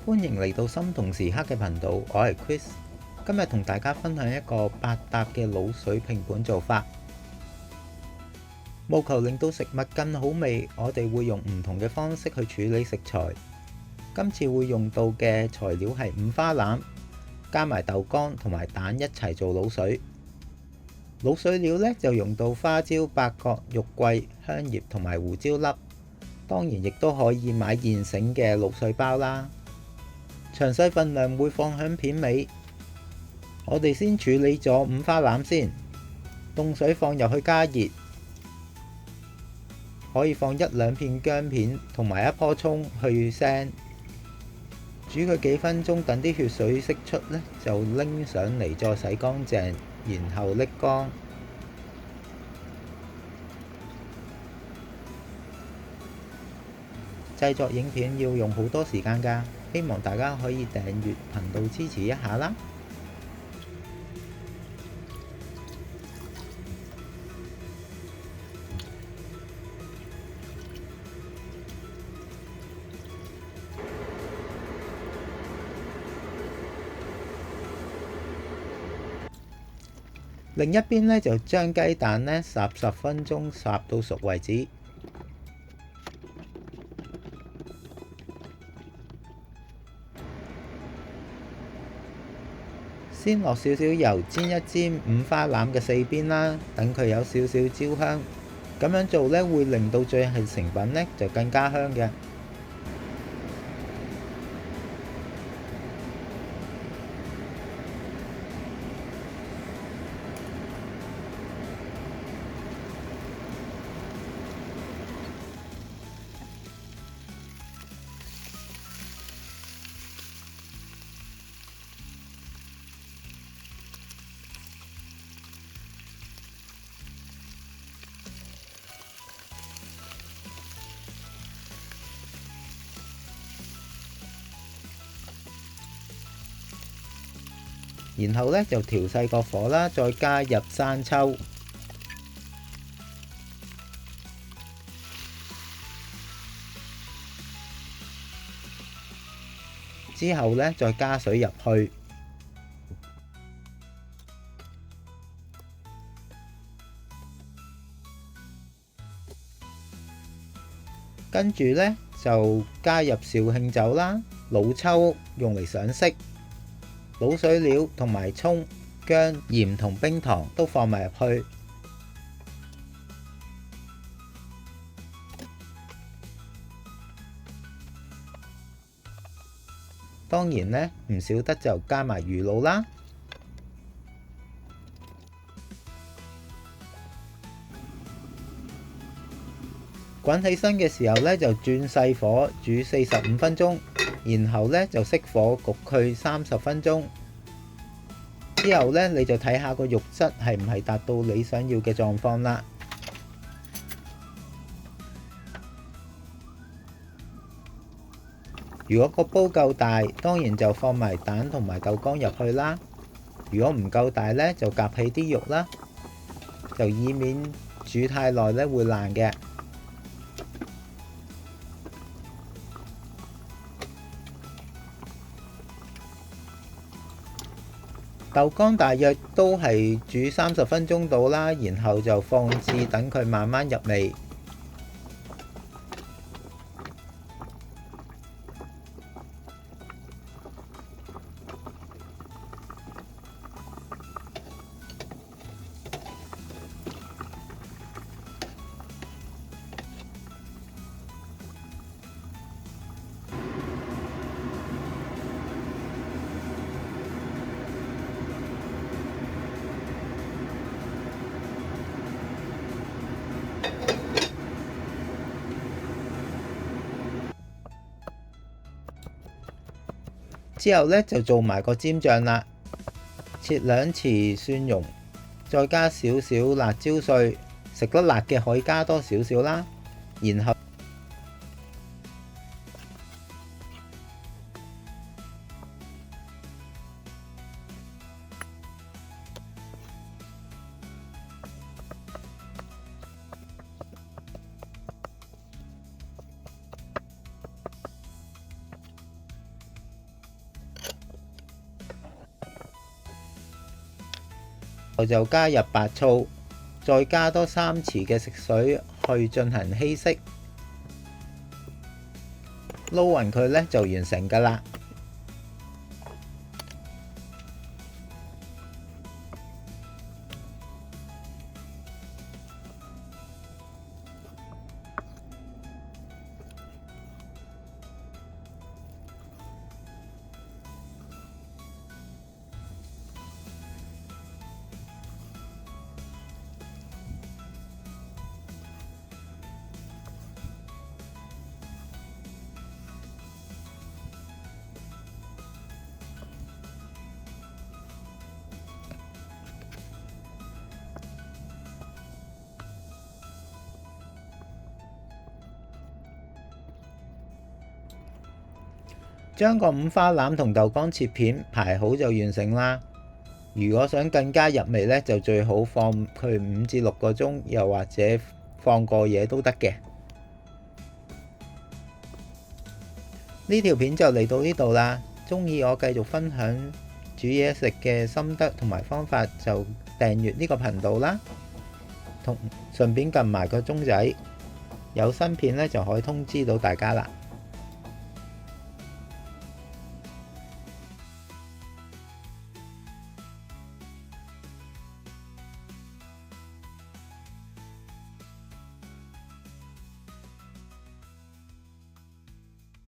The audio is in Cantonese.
歡迎嚟到心同時刻嘅頻道，我係 Chris，今日同大家分享一個百搭嘅鹵水拼盤做法。務求令到食物更好味，我哋會用唔同嘅方式去處理食材。今次會用到嘅材料係五花腩，加埋豆乾同埋蛋一齊做鹵水。鹵水料呢就用到花椒、八角、肉桂、香葉同埋胡椒粒，當然亦都可以買現成嘅鹵水包啦。詳細份量會放響片尾。我哋先處理咗五花腩先，凍水放入去加熱，可以放一兩片薑片同埋一棵葱去腥，煮佢幾分鐘，等啲血水釋出呢，就拎上嚟再洗乾淨，然後瀝乾。製作影片要用好多時間㗎，希望大家可以訂閱頻道支持一下啦。另一邊呢，就將雞蛋呢烚10分鐘，烚到熟為止。先落少少油煎一煎五花腩嘅四邊啦，等佢有少少焦香。咁樣做呢，會令到最後成品呢就更加香嘅。然後呢，就調細個火啦，再加入生抽，之後呢，再加水入去，跟住呢，就加入紹興酒啦、老抽用嚟上色。鹵水料同埋葱、薑、鹽同冰糖都放埋入去，當然呢，唔少得就加埋魚露啦。滾起身嘅時候呢，就轉細火煮45分鐘。然後呢，就熄火焗佢30分鐘，之後呢，你就睇下個肉質係唔係達到你想要嘅狀況啦。如果個煲夠大，當然就放埋蛋同埋豆乾入去啦。如果唔夠大呢，就夾起啲肉啦，就以免煮太耐呢會爛嘅。豆乾大約都係煮30分鐘到啦，然後就放置等佢慢慢入味。之後呢，就做埋個尖醬啦，切2匙蒜蓉，再加少少辣椒碎，食得辣嘅可以加多少少啦。然後後就加入白醋，再加多3匙嘅食水去進行稀釋，撈勻佢呢就完成㗎啦。將個五花腩同豆乾切片排好就完成啦。如果想更加入味呢，就最好放佢5至6個鐘，又或者放過夜都得嘅。呢條片就嚟到呢度啦。鍾意我繼續分享煮嘢食嘅心得同埋方法，就訂閱呢個頻道啦，同順便撳埋個鐘仔，有新片呢就可以通知到大家啦。